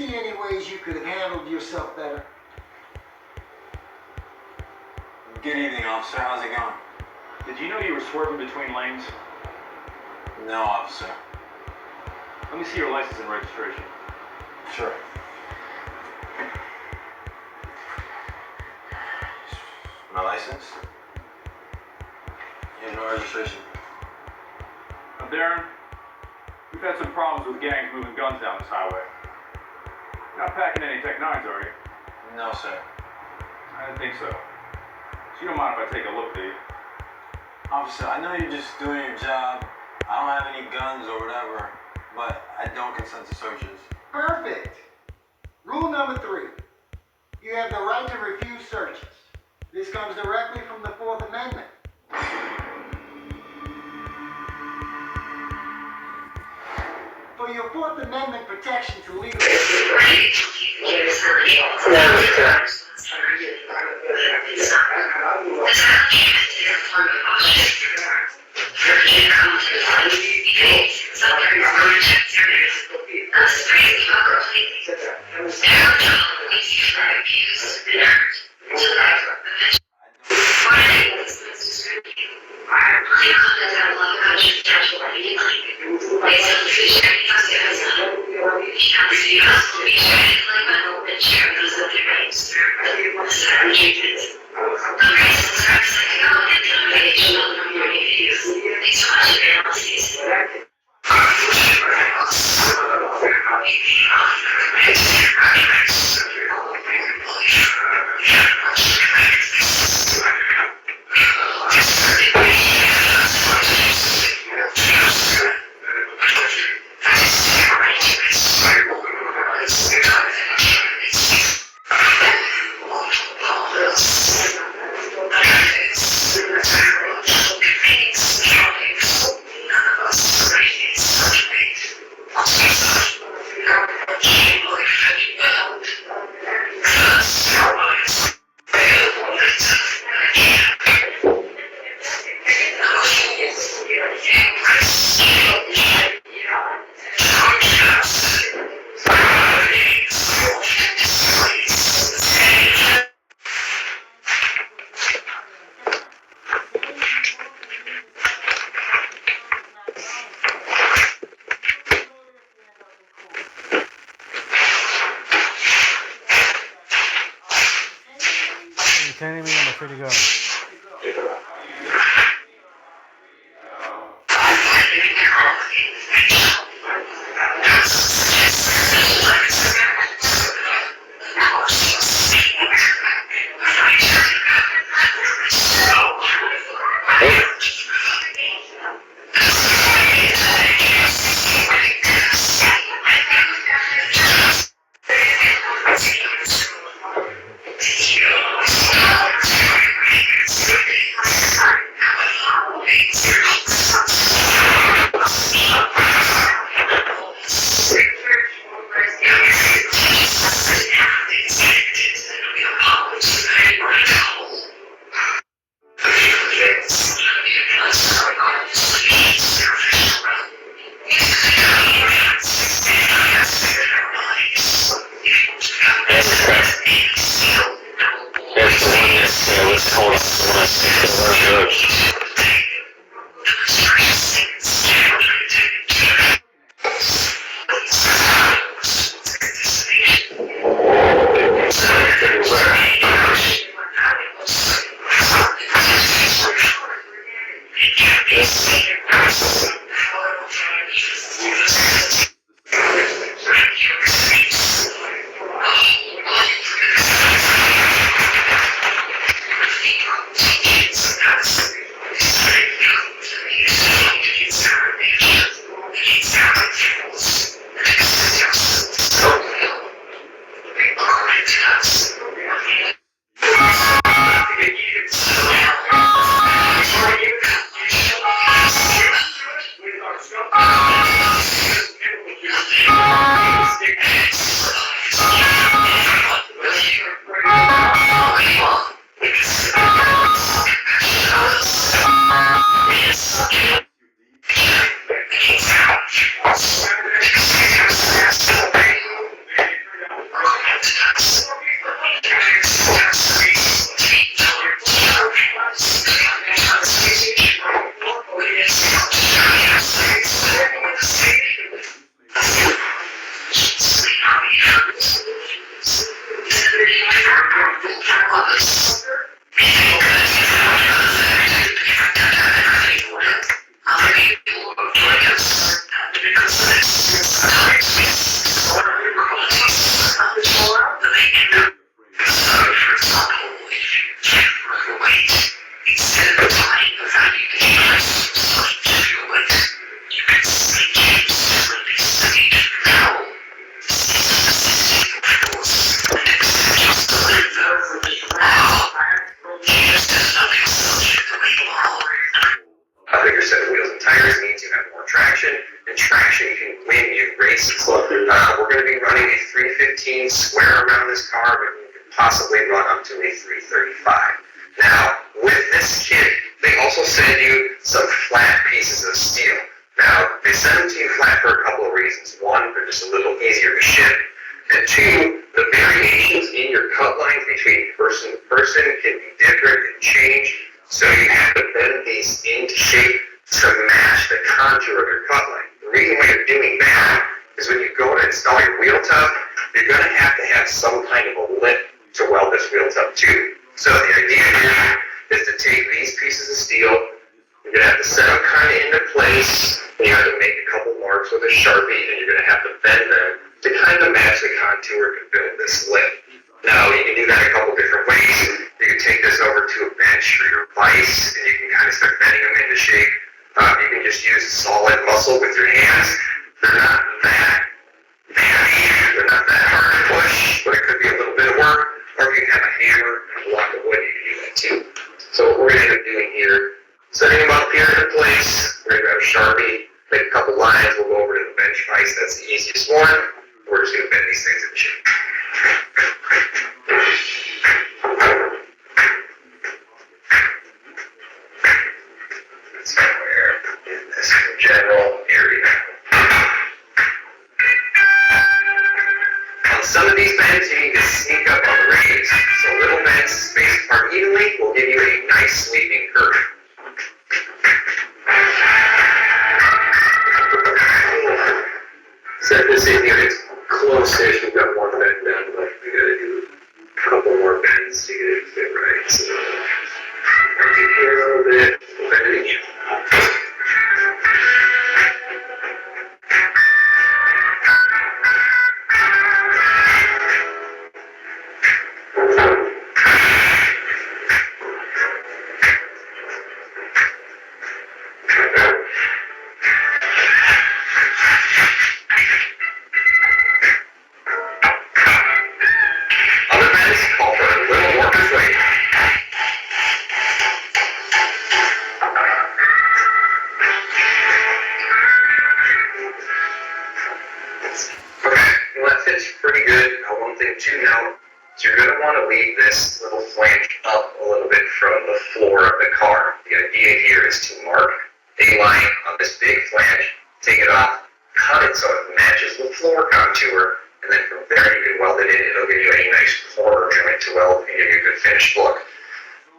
see any ways you could have handled yourself better? Good evening, officer. How's it going? Did you know you were swerving between lanes? No, officer. Let me see your license and registration. Sure. My license? Here's my registration. Now, Darren, we've had some problems with gangs moving guns down this highway. You're not packing any Tech 9s, are you? No, sir. I didn't think so. So you don't mind if I take a look, do you? Officer, I know you're just doing your job. I don't have any guns or whatever, but I don't consent to searches. Perfect. Rule number 3. You have the right to refuse searches. This comes directly from the 4th Amendment. For your 4th Amendment protection to legal... Turning me, I'm free to go. We're going to be running a 315 square around this car, but you can possibly run up to a 335. Now, with this kit, they also send you some flat pieces of steel. Now, they send them to you flat for a couple of reasons. One, they're just a little easier to ship. And two, the variations in your cut lines between person to person can be different and change. So you have to bend these into shape to match the contour of your cut line. The reason why you're doing that is when you go to install your wheel tub, you're going to have some kind of a lip to weld this wheel tub to. So the idea here is to take these pieces of steel, you're going to have to set them kind of into place, and you have to make a couple marks with a Sharpie, and you're going to have to bend them to kind of match the contour to build this lip. Now, you can do that a couple different ways. You can take this over to a bench or your vise, and you can kind of start bending them into shape. You can just use solid muscle with your hands. They're not that heavy, they're not that hard to push, but it could be a little bit of work. Or if you have a hammer and a block of wood, you can do that too. So what we're going to end up doing here, setting them up here in place. We're going to grab a Sharpie, make a couple lines. We'll go over to the bench vise. That's the easiest one. We're just going to bend these things into shape. Somewhere in this general area. On some of these bends, you need to sneak up on the radius. So little bends spaced apart evenly will give you a nice sweeping curve. Set this in here, it's close-ish. We've got one bend done, but we gotta do a couple more bends to get it to fit right. So, right in here a little bit, we'll bend it again. This little flange up a little bit from the floor of the car. The idea here is to mark a line on this big flange, take it off, cut it so it matches the floor contour, and then from there you can weld it in. It'll give you a nice corner joint to weld and give you a good finished look.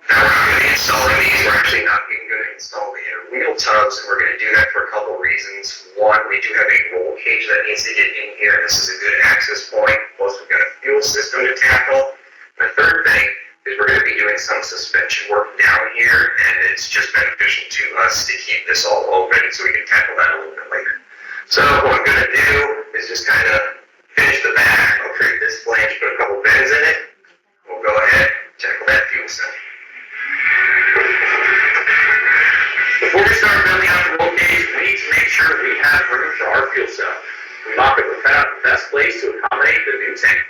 Now we're not going to be installing these. We're actually not being going to install the inner wheel tubs, and we're going to do that for a couple of reasons. One, we do have a roll cage that needs to get in here, and this is a good access point. Plus, we've got a fuel system to tackle. The third thing is we're going to be doing some suspension work down here, and it's just beneficial to us to keep this all open so we can tackle that a little bit later. So what I'm going to do is just kind of finish the back. I'll create this flange, put a couple bends in it. We'll go ahead and tackle that fuel cell. Before we start building out the roll cage, we need to make sure we have room for our fuel cell. We mock up the best place to accommodate the new tank.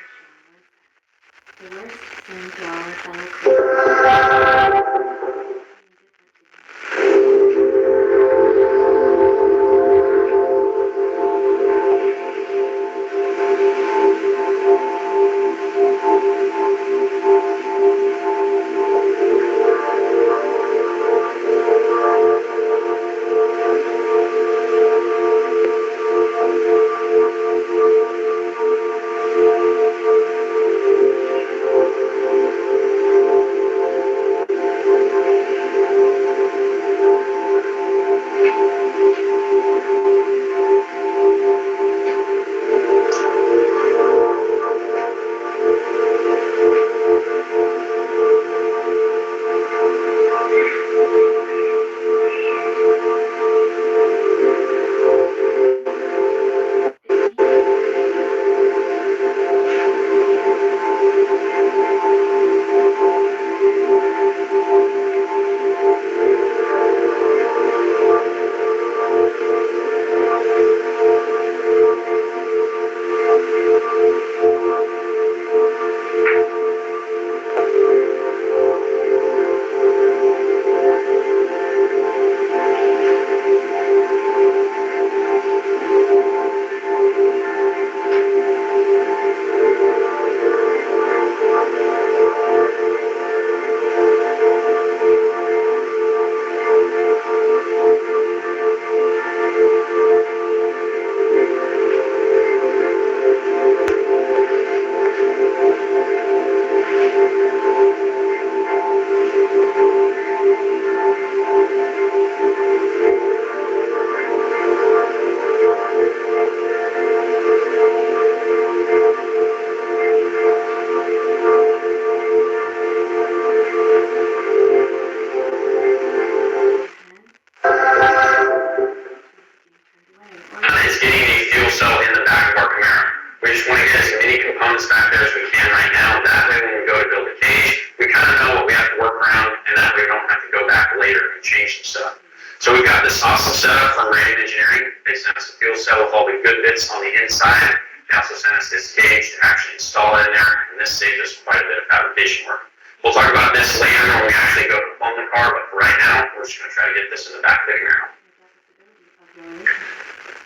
change some stuff. So we've got this awesome setup from Radiant Engineering. They sent us a fuel cell with all the good bits on the inside. They also sent us this cage to actually install it in there, and this saved us quite a bit of fabrication work. We'll talk about this later when we actually go to plumb the car, but for right now, we're just going to try to get this in the back of the mirror.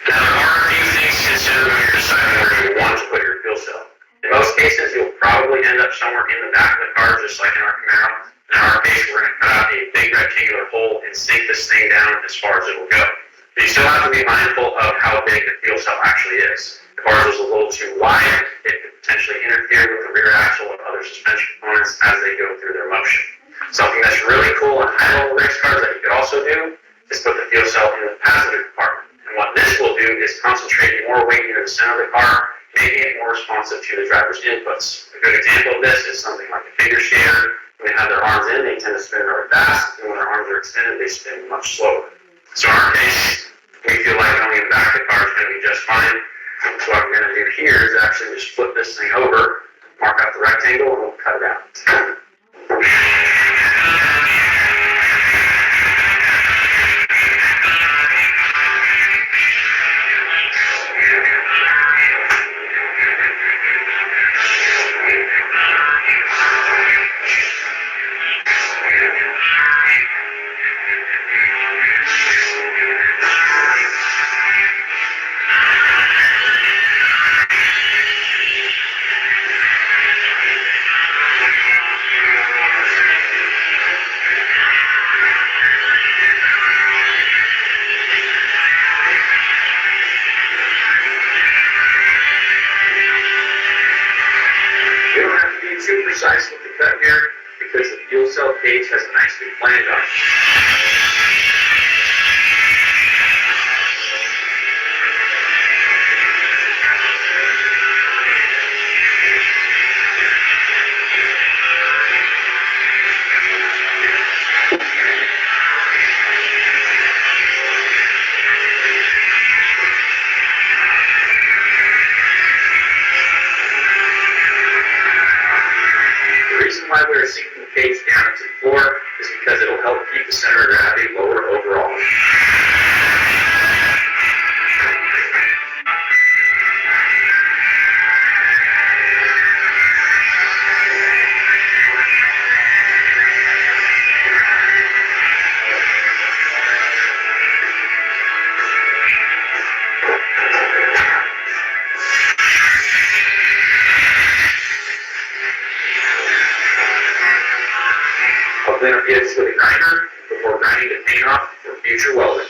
Now, there are a few things to consider when you're deciding where you want to put your fuel cell. In most cases, you'll probably end up somewhere in the back of the car, just like in our Camaro. In our case, we're going to cut out a big rectangular hole and sink this thing down as far as it will go. But you still have to be mindful of how big the fuel cell actually is. If ours was a little too wide, it could potentially interfere with the rear axle and other suspension components as they go through their motion. Something that's really cool on high-level race cars that you could also do is put the fuel cell in the passenger compartment. And what this will do is concentrate more weight into the center of the car, making it more responsive to the driver's inputs. A good example of this is something like a figure skater. When they have their arms in, they tend to spin really fast, and when their arms are extended, they spin much slower. So in our case, we feel like going in the back of the car is going to be just fine. So what I'm going to do here is actually just flip this thing over, mark out the rectangle, and we'll cut it out. Too precise with the cut here because the fuel cell cage has a nice big flange on it. The reason why we're sinking the cage down into the floor is because it'll help keep the center of gravity lower overall. I'll clean up the edges with a grinder before grinding the paint off for future welding.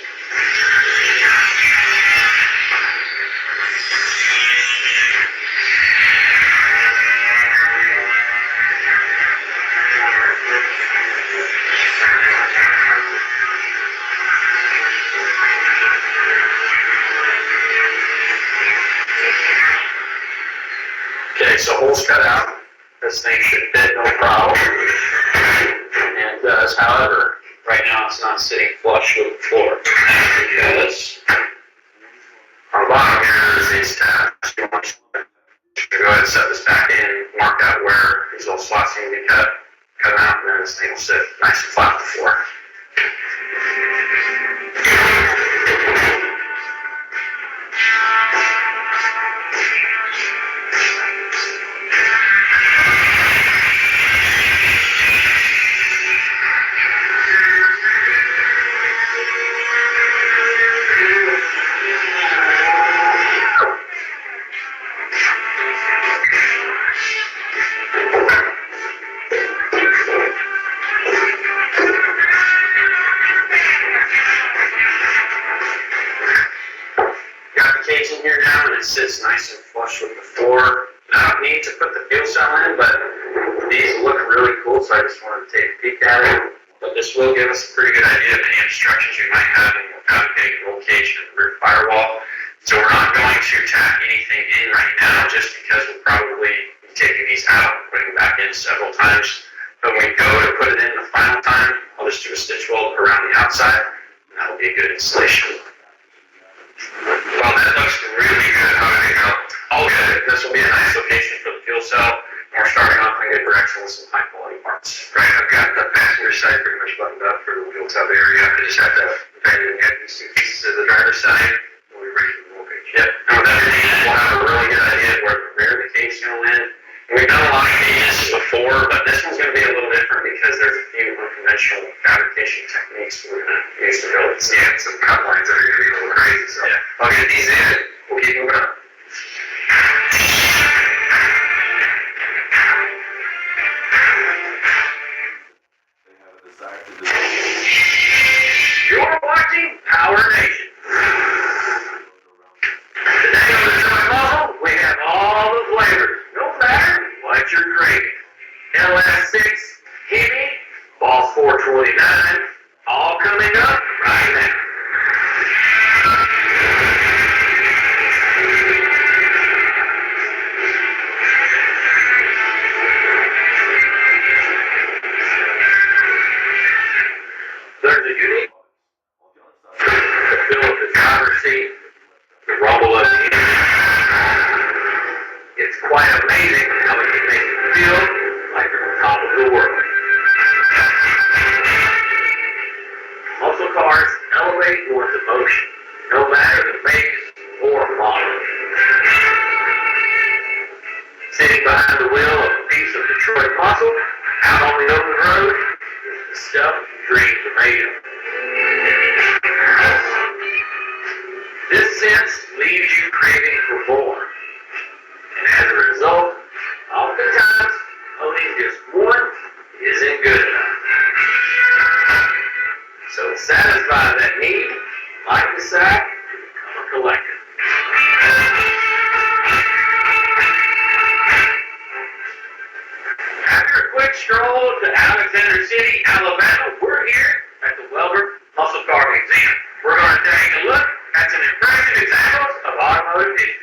Okay, so holes cut out. This thing should fit no problem. And does, however, right now it's not sitting flush with the floor. Because on the bottom here is these tabs. You want to go ahead and set this back in, mark out where these little slots need to be cut them out, and then this thing will sit nice and flat on the floor. In here now, and it sits nice and flush with the floor. I don't need to put the fuel cell in, but these look really cool, so I just wanted to take a peek at it. But this will give us a pretty good idea of any obstructions you might have in your fabricated roll cage and rear firewall. So we're not going to tack anything in right now, just because we'll probably be taking these out and putting them back in several times. But when we go to put it in the final time, I'll just do a stitch weld around the outside, and that'll be a good installation. Well, that looks really good. How did it go? All good. this will be a nice location for the fuel cell. We're starting off in good direction with some high quality parts. Right, I've got the passenger side pretty much buttoned up for the wheel tub area. I just have to abandon these two pieces of the driver's side. We'll be ready for the roll cage. Yep. We'll have a really good idea of where the cage's going to land. We've done a lot of cages before, but this one's going to be a little different because there's a few unconventional fabrication techniques we're going to use to build it. So, yeah, some cut lines that are going to be a little crazy. So yeah. I'll get these in. We'll keep moving on. You're watching Power Nation. Today on the Truck Muzzle, we have all the flavors, no matter what you're craving. LS6, Hemi, Boss 429, all coming up right now. There's a unique the feel of the driver's seat, the rumble of the engine. It's quite amazing how it can make you feel like you're on top of the world. Muscle cars elevate towards emotion, no matter the make or model. Sitting behind the wheel of a piece of Detroit muscle, out on the open road, is the stuff dreams are made of. This sense leaves you craving for more. And as a result, oftentimes, owning just one isn't good enough. So to satisfy that need, like the sack, become a collector. After a quick stroll to Alexander City, Alabama, we're here at the Welber Muscle Car Museum. We're going to take a look at some impressive examples of automotive history.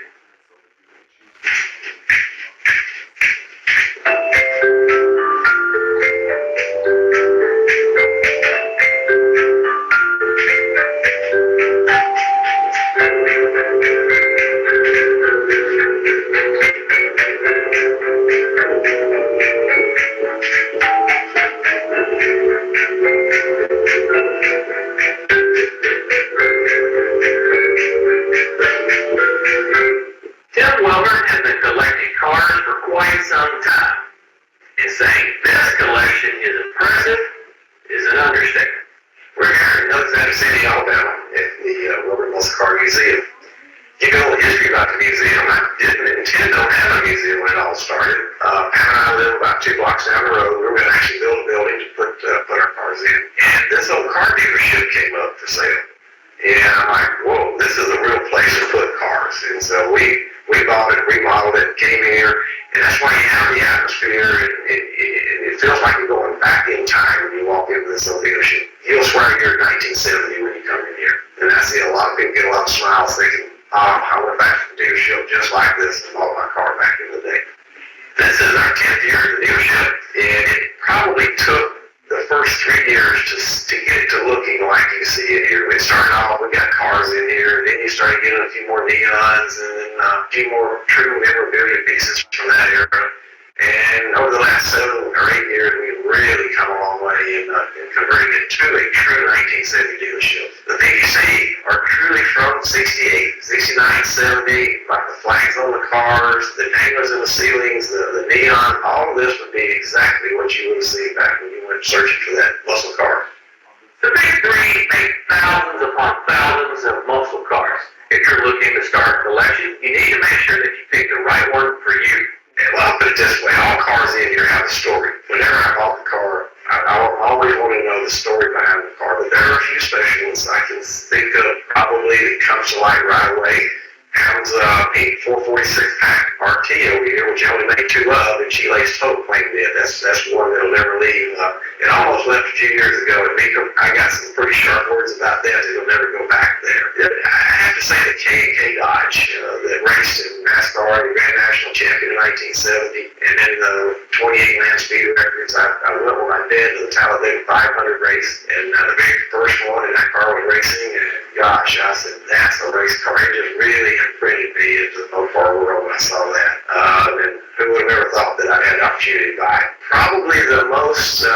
Tim Welber has been collecting cars for quite some time, and saying this collection is impressive is an understatement. We're here in Alexander City, Alabama, at the Welber Muscle Car Museum. You know the history about the museum. I didn't intend on having a museum when it all started. Pam and I live about 2 blocks down the road. We were going to actually build a building to put our cars in. And this old car dealership came up for sale. And I'm like, whoa, this is a real place to put cars. And so we bought it, remodeled it, came here, and that's why you have the atmosphere, and it feels like you're going back in time when you walk into this old dealership. You'll swear you're in 1970 when you come in here. And I see a lot of people get a lot of smiles thinking, I went back to the dealership just like this and bought my car back in the day. This is our 10th year at the dealership, and it probably took the first 3 years to get it to looking like you see it here. We started off, we got cars in here, then you started getting a few more neons and then a few more true memorabilia pieces from that era. And over the last 7 or 8 years, we've really come a long way in converting it to a true 1970 dealership. The things you see are truly from 68, 69, 70, like the flags on the cars, the danglers in the ceilings, the neon, all of this would be exactly what you would have seen back when you went searching for that muscle car. The big three make thousands upon thousands of muscle cars. If you're looking to start a collection, you need to make sure that you pick the right one for you. Well, I'll put it this way, all cars in here have a story. Whenever I bought the car, I always want to know the story behind the car, but there are a few special ones I can think of probably that comes to light right away. Ham's pink 446 pack RT over here, which I only made 2 of, and she lays total claim did. That's one that'll never leave. It almost left a few years ago, and I got some pretty sharp words about that. It'll never go back there. I have to say the K&K Dodge that raced in NASCAR, the Grand National Champion in 1970, and then the 28 land speed records. I went with my dad to the Talladega 500 race, and the very first one in that car was racing, and God gosh, I said, that's a race car. It just really imprinted me into the Mopar world when I saw that. And who would have ever thought that I had the opportunity to buy it? Probably the most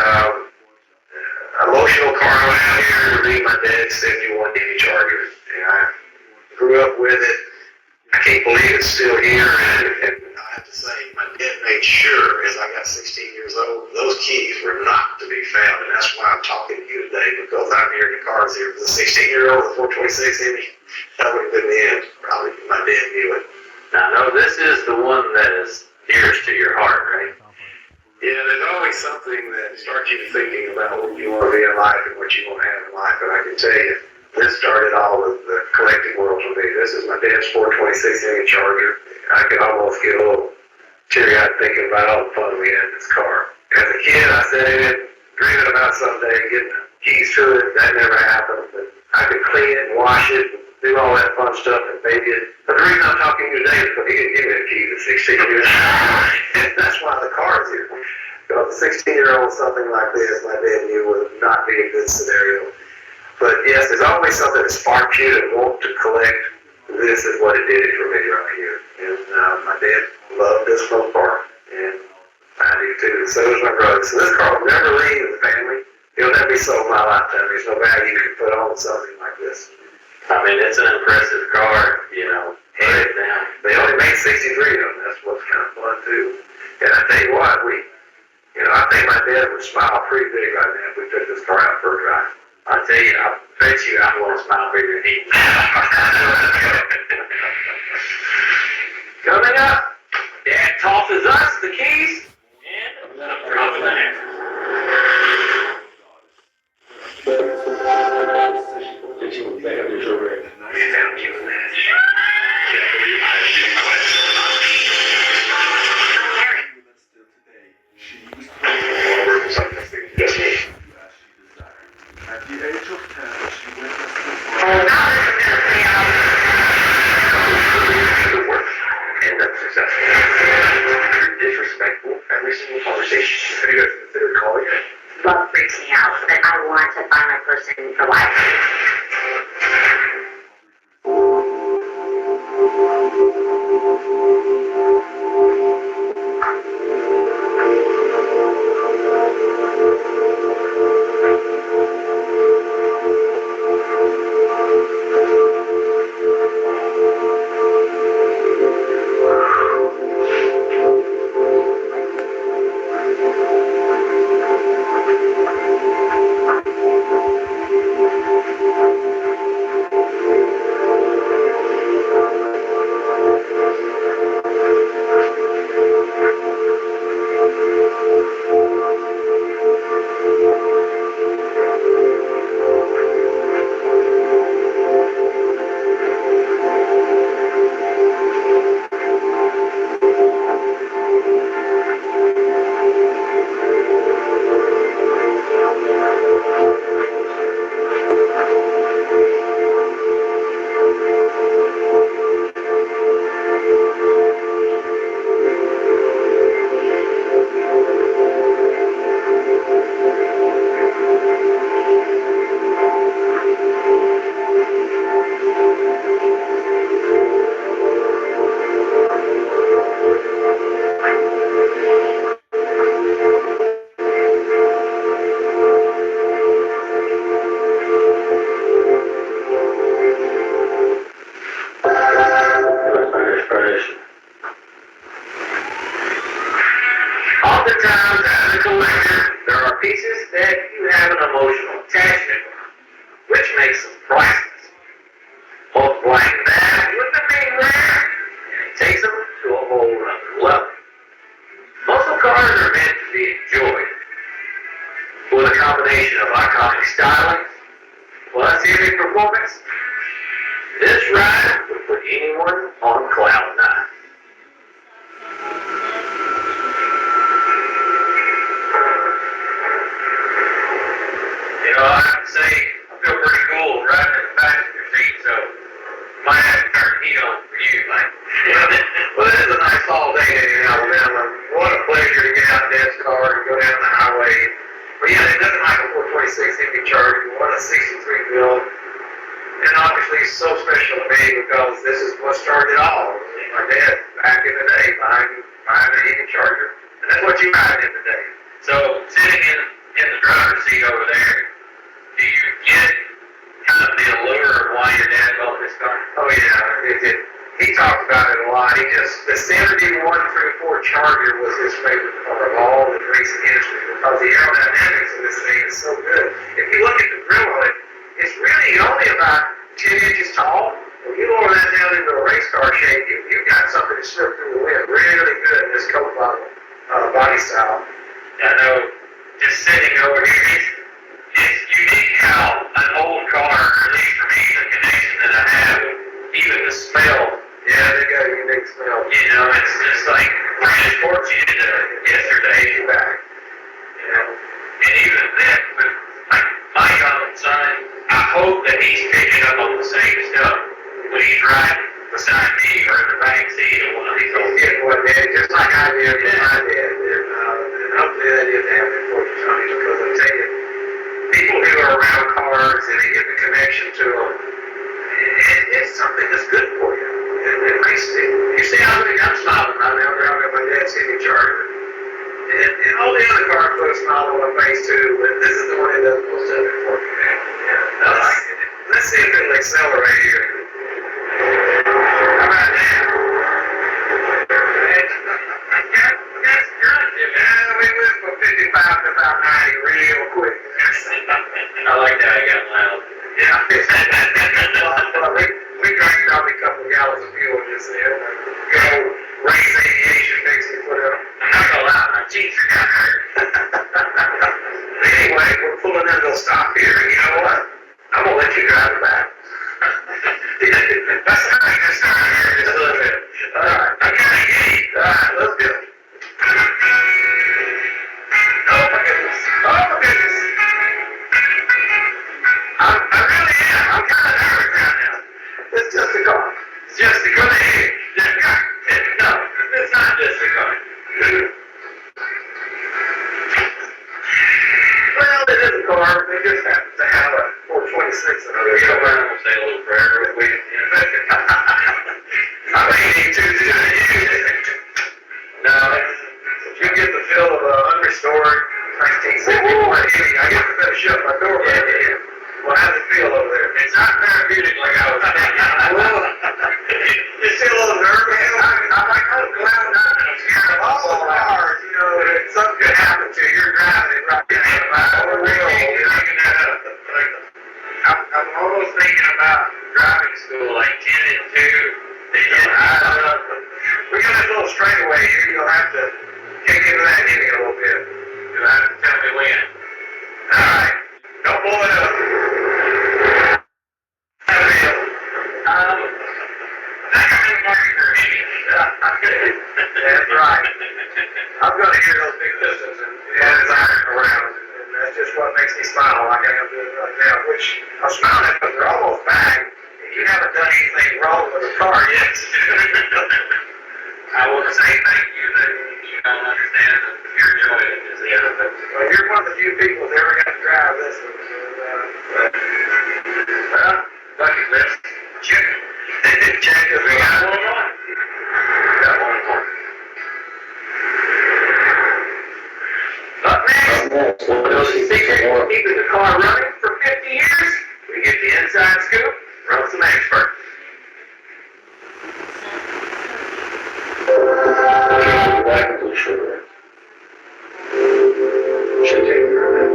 emotional car I have here would be my dad's 71 Chevy Charger. And I grew up with it. I can't believe it's still here. And I have to say, my dad made sure as I got 16 years old, those keys were not to be found. And that's why I'm talking to you today, because I'm hearing the cars here. For the 16-year-old with 426 Hemi, that would have been the end. Probably my dad knew it. Now, no, this is the one that is dearest to your heart, right? Yeah, there's always something that starts you thinking about what you want to be in life and what you want to have in life. And I can tell you, this started all with the collecting world for me. This is my dad's 426 Hemi Charger. I could almost get a little teary-eyed thinking about all the fun we had in this car. As a kid, I said it, dreaming about someday getting the keys to it. That never happened. But I could clean it and wash it and do all that fun stuff and baby it. But the reason I'm talking to you today is because he didn't give me the keys at 16 years old. And that's why the car's here. Because a 16-year-old, something like this, my dad knew would not be a good scenario. But yes, there's always something that sparks you to want to collect. This is what it did for me right here. And my dad loved this Mopar, and I do too. And so does my brother. So this car will never leave the family. It'll never be sold in my lifetime. There's no value you can put on something like this. I mean, it's an impressive car, you know, hands down. They only made 63 of them. That's what's kind of fun too. And I tell you what, I think my dad would smile pretty big right now if we took this car out for a drive. I tell you, I bet you I want to smile bigger than he. Coming up, Dad tosses us the keys, and I'm dropping the hammer. We found you in that. Just me. At the age of 10, she witnessed Good work. And that's successful. You're disrespectful every single conversation. You guys consider calling it? Love freaks me out, but I want to find my person for life. Oftentimes, as a collector, there are pieces that you have an emotional attachment with, which makes them priceless. Multiplying that with the being rare, and it takes them to a whole other level. Muscle cars are meant to be enjoyed. With a combination of iconic styling plus heavy performance, this ride would put anyone on cloud nine. I have to say, I feel pretty cool riding in the passenger seat, so might have to turn the heat on for you, man. Well, it is a nice fall day in Alabama. What a pleasure to get out in Dad's car and go down the highway. But yeah, there's nothing like a 426 Hemi Charger. What a 63 build. And obviously, is so special to me because this is what started it all. My dad, back in the day, buying the Eagle Charger. And that's what you ride in today. So, sitting in the driver's seat over there, do you get kind of the allure of why your dad bought this car? Oh, yeah. He talked about it a lot. The 71 through 4 Charger was his favorite car of all the racing history because the aerodynamics of this thing is so good. If you look at the grill on it, it's really only about 10 inches tall. When you lower that down into a race car shape, you've got something to slip through the wind. Really good in this coat body style. I know, just sitting over here, it's unique how an old car, at least for me, the connection that I have, even the smell. Yeah, they got a unique smell. You know, it's just like brand fortunate yesterday you're back. You know, and even then, with my young son, I hope that he's picking up on the same stuff when he's riding beside me or in the back seat of one of these old kids. What dad, just like I did with my dad, and hopefully that didn't happen for you, Sonny, because I'm telling you, people who are around cars and they get the connection to them, it's something that's good for you. And it makes it, you see how I'm smiling right now driving my dad's Eagle Charger. And all the other cars put a smile on my face too, but this is the one that does most of it for me, man. Yeah, I like it. Let's see if it'll accelerate here. How about that? That's good. Yeah, we went from 55 to about 90 real quick. I like that. I got loud. Yeah. We drank probably a couple gallons of fuel just there. Good old race aviation makes me put up. I'm not gonna lie, my cheeks are kind of hurt. Anyway, we're pulling into a stop here, and you know what? I'm gonna let you drive it back. That's all right. Just a little bit. All right. I got a gate. All right, let's go. Oh my goodness. Oh my goodness. I really am. I'm kind of nervous right now. It's just a car. It's just a car. No, it's not just a car. Well, it is a car. They just happen to have a 426 in it. You don't mind to say a little prayer real quick? I may need to do that. No, you get the feel of an unrestored 1961 Hemi. I get to finish up my door. Yeah. Well, how's it feel over there? It's not therapeutic like I was thinking. Well, you still a little nervous? I'm like, oh, cloud nine. I'm scared of all cars. You know, if something could happen to you, you're driving it right over the wheel. I'm almost thinking about driving school, like 10 and 2. We got this little straightaway here. You'll have to kick into that Hemi a little bit. You'll have to tell me when. All right. Don't blow it up. That's right. I'm going to hear those big pistons and iron around, and that's just what makes me smile like I am doing right now, which I'm smiling at because they're almost back, and you haven't done anything wrong with the car yet. I want to say thank you that you don't understand your joy is the other thing. Well, you're one of the few people that ever got to drive this one. Well, bucket list. Check. Check it. We got one more. Got one more. Up next, one of those secrets for keeping the car running for 50 years. We get the inside scoop from some experts. Back to the sugar. Should take me a minute.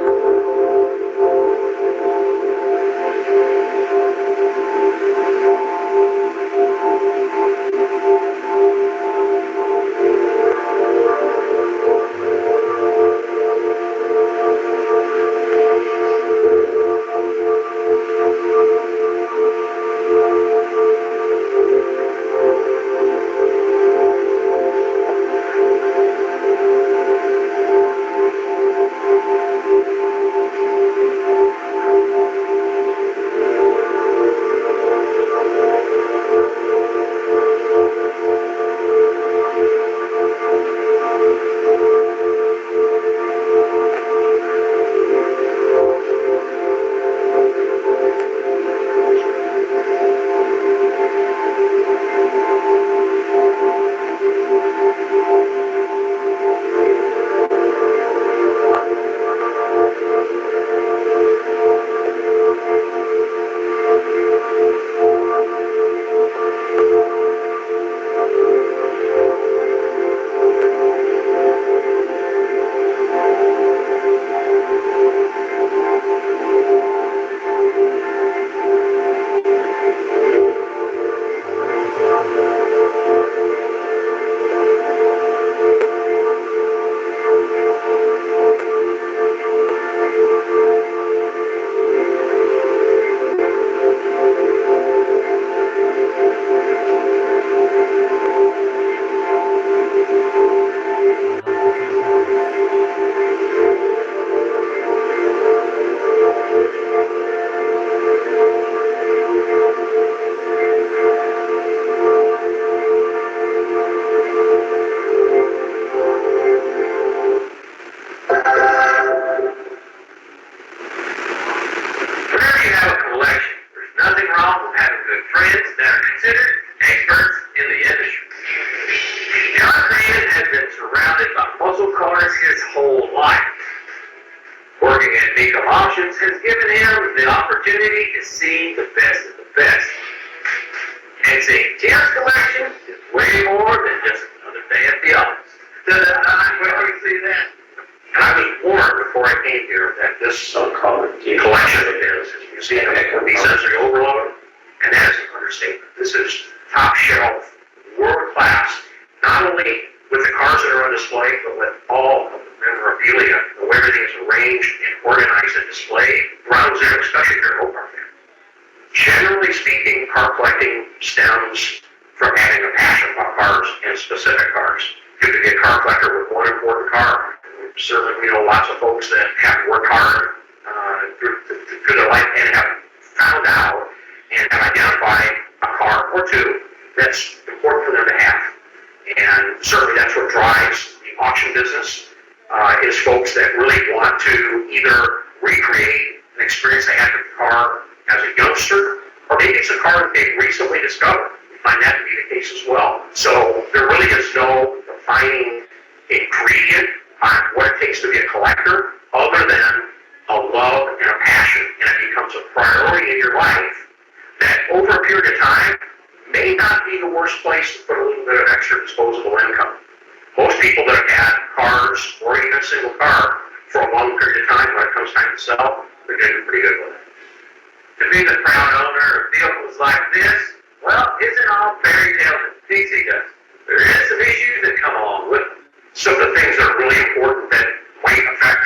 good friends that are considered experts in the industry. John Raymond has been surrounded by muscle cars his whole life. Working at Mecum Auctions has given him the opportunity to see the best of the best. And seeing Jim's collection is way more than just another day at the office. Well, you see that? And I was warned before I came here that this so-called collection of his museum can be sensory overload, and that is an understatement. This is top shelf, world class, not only with the cars that are on display, but with all of the memorabilia, the way everything is arranged and organized and displayed around the museum, especially here at Oak Park. Generally speaking, car collecting stems from having a passion about cars and specific cars. You could be a car collector with one important car. Certainly, we know lots of folks that have worked hard through their life and have found out and have identified a car or two that's important for them to have. And certainly that's what drives the auction business, is folks that really want to either recreate an experience they had with the car as a youngster, or maybe it's a car that they've recently discovered. We find that to be the case as well. So there really is no defining ingredient on what it takes to be a collector, other than a love and a passion, and it becomes a priority in your life that over a period of time may not be the worst place to put a little bit of extra disposable income. Most people that have had cars, or even a single car, for a long period of time, when it comes time to sell, they're going to do pretty good with it. To be the proud owner of vehicles like this, well, isn't all fairy tales and pixie dust. There is some issues that come along with it. Some of the things that are really important that might affect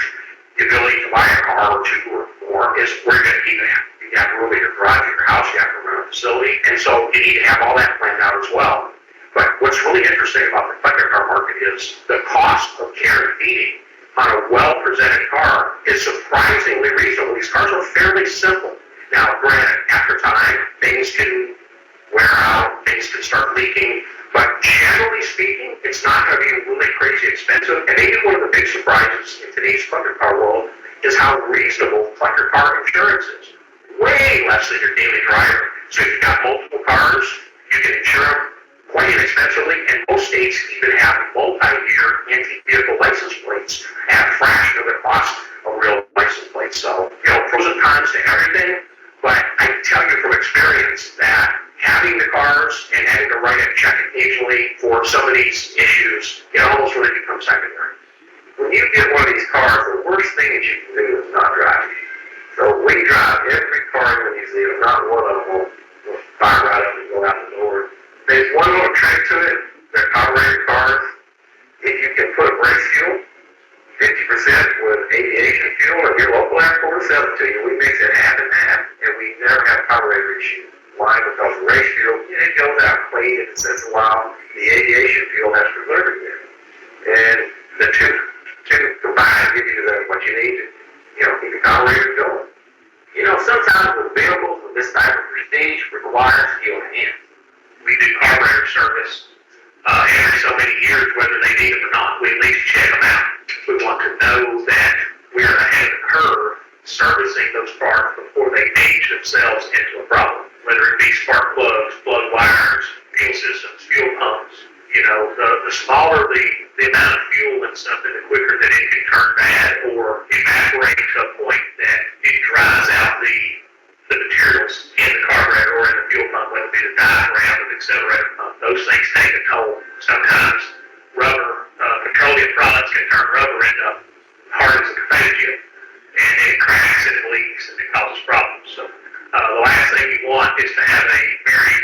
the ability to buy a car or two or more is where you're going to keep it at. You have room in your garage, in your house, you have to run a facility, and so you need to have all that planned out as well. But what's really interesting about the collector car market is the cost of care and feeding on a well-presented car is surprisingly reasonable. These cars are fairly simple. Now, granted, after time, things can wear out, things can start leaking, but generally speaking, it's not going to be really crazy expensive. And maybe one of the big surprises in today's collector car world is how reasonable collector car insurance is. Way less than your daily driver. So if you've got multiple cars, you can insure them quite inexpensively, and most states even have multi-year anti-vehicle license plates at a fraction of the cost of real license plates. So, pros and cons to everything, but I can tell you from experience that having the cars and having to write a check occasionally for some of these issues, it almost really becomes secondary. When you get one of these cars, the worst thing that you can do is not drive it. So we drive every car in the museum, not one of them will fire right up and go out the door. There's one little trick to it, they're carbureted cars. If you can put race fuel, 50% with aviation fuel, and your local airport will sell it to you. We mix it half and half, and we never have carburetor issues. Why? Because race fuel, it goes out clean, and it sits a while. The aviation fuel has preserved in it. And the two combined give you what you need to, keep the carburetor going. Sometimes with vehicles with this type of prestige requires skill in hand. We do carburetor service every so many years, whether they need it or not. We at least check them out. We want to know that we're ahead of the curve servicing those parts before they age themselves into a problem. Whether it be spark plugs, plug wires, fuel systems, fuel pumps. The smaller the amount of fuel in something, the quicker that it can turn bad or evaporate to a point that it dries out the materials in the carburetor or in the fuel pump, whether it be the diaphragm or the accelerator pump. Those things take a toll. Sometimes petroleum products can turn rubber into hardens and contagion, and it cracks and it leaks and it causes problems. So the last thing you want is to have a very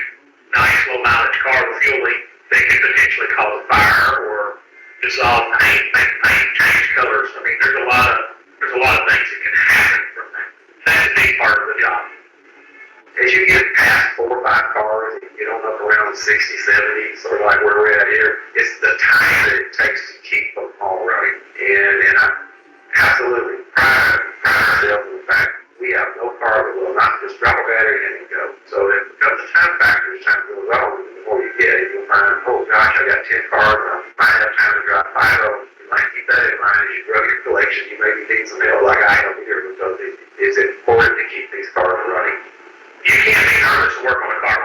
nice low mileage car with fuel leak that can potentially cause a fire or dissolve paint, make paint change colors. I mean, there's a lot of things that can happen from that. That's a big part of the job. As you get past 4 or 5 cars, you get on up around 60, 70, sort of like where we're at here, it's the time that it takes to keep them all running. And I absolutely pride ourselves in the fact we have no car that will not just drop a battery in and go. So it becomes a time factor as time goes on. Before you get it, you'll find, oh gosh, I got 10 cars and I might have time to drive 5 of them. You might keep that in mind as you grow your collection. You maybe need some help like I am here because it's important to keep these cars running. You can't be nervous to work on a car.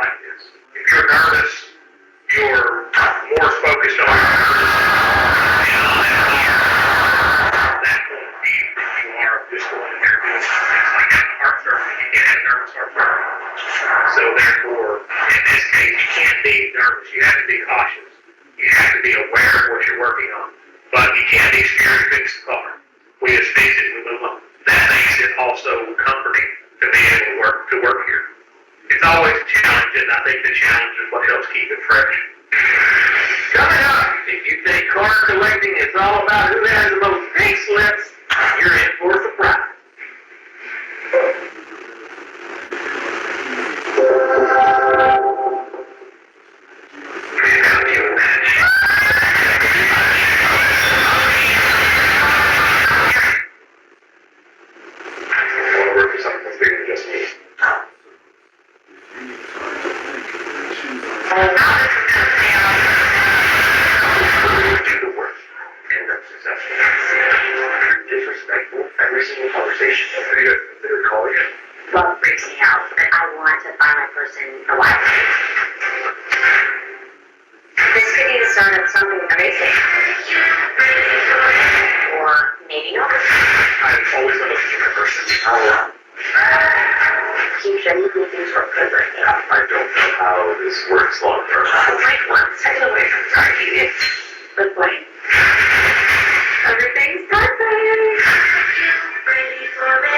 are burned. So therefore, in this case, you can't be nervous. You have to be cautious. You have to be aware of what you're working on. But you can't be scared to fix the car. We just fix it, we move on. That makes it also comforting to be able to work here. It's always a challenge, and I think the challenge is what helps keep it fresh. Coming up, if you think car collecting is all about who has the most pink slips, you're in for a surprise. Disrespectful every single conversation. They're calling you. Love freaks me out, but I want to find my person for life. This could be the start of something amazing. Or maybe not. I'm always looking for my person. Keep showing me things work good right now. I don't know how this works long term. I'm like 1 second away from starting it. But wait. Everything's perfect. Ready for me.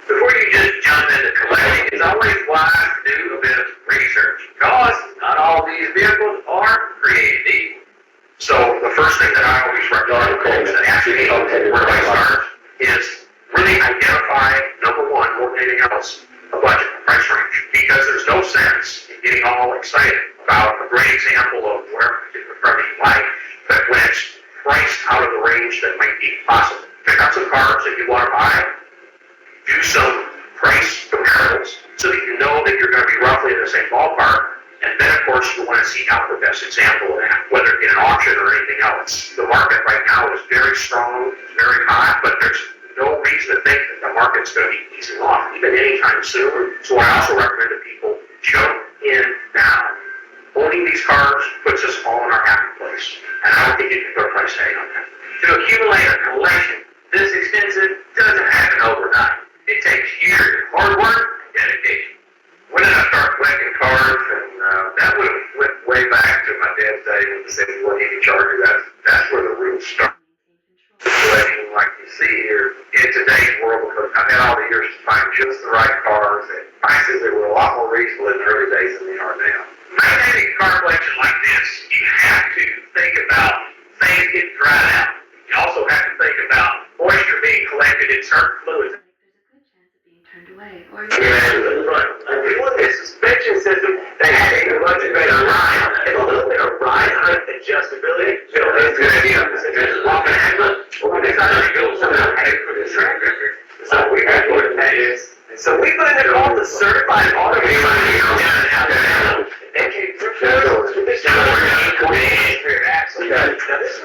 Before you just jump into collecting, it's always wise to do a bit of research, because not all these vehicles are created equal. So the first thing that I always recommend folks that actually where do I start is really identify, number one, more than anything else, a budget, price range. Because there's no sense in getting all excited about a great example of whatever particular car you like, but when it's priced out of the range that might be possible. Pick up some cars that you want to buy, do some price comparables so that you know that you're going to be roughly in the same ballpark. And then, of course, you want to seek out the best example of that, whether in an auction or anything else. The market right now is very strong, it's very hot, but there's no reason to think that the market's going to be easing off, even anytime soon. So I also recommend that people jump in now. Owning these cars puts us all in our happy place. And I don't think you can put a price tag on that. To accumulate a collection this expensive doesn't happen overnight. It takes years of hard work and dedication. When did I start collecting cars? And that went way back to my dad's day with the 71 EV Charger. That's where the roots started. Collecting like you see here in today's world, because I've had all the years to find just the right cars at prices that were a lot more reasonable in the early days than they are now. Maintaining a car collection like this, you have to think about things getting dried out. You also have to think about moisture being collected in certain fluids. Turned away. Or This suspension system that had a much better ride and a little bit of ride height adjustability. It's going to be on this walking handle. When they decided to go somehow pay for this track record. So we got what it is. So we put it called the certified automated and came through this axle. Now this is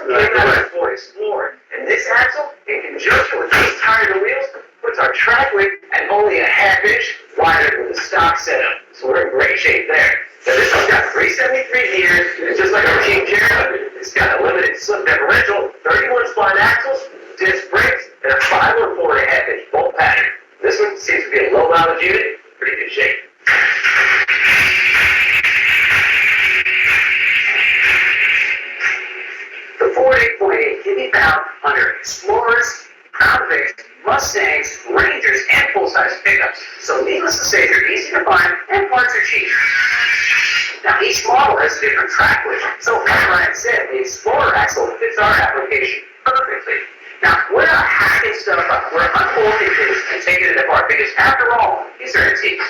for Explorer. And this axle, in conjunction with these tire wheels, puts our track width at only a half-inch wider than the stock setup. So we're in great shape there. Now this has got 373 gears, it's just like our Team Cherokee. It's got a limited slip differential, 31 spline axles, disc brakes, and a 5 or 4.5-inch bolt pattern. This one seems to be a low mileage unit, pretty good shape. The Ford 8.8 can be found Convics, Mustangs, Rangers, and full-size pickups. So needless to say, they're easy to find and parts are cheap. Now each model has a different track width, so as Ryan said, the Explorer axle fits our application perfectly. Now we're not hacking stuff up, we're unbolting things and taking it apart because after all, these are antiques.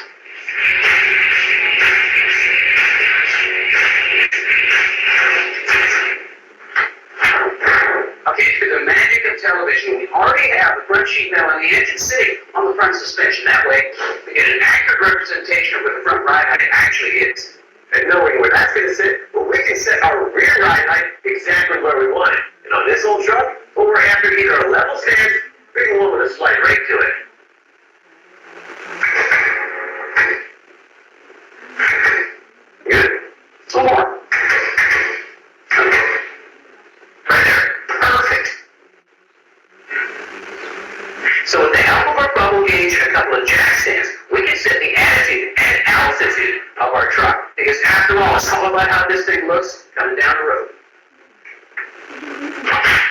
Okay, through the magic of television, we already have the front sheet metal and the engine sitting on the front suspension. That way, we get an accurate representation of where the front ride height actually is. And knowing where that's going to sit, well, we can set our rear ride height exactly where we want it. And on this old truck, well, we're after either a level stance or even one with a slight rake to it. Good. Some more. Right there. Perfect. So with the help of our bubble gauge and a couple of jack stands, we can set the attitude and altitude of our truck. Because after all, it's all about how this thing looks coming down the road.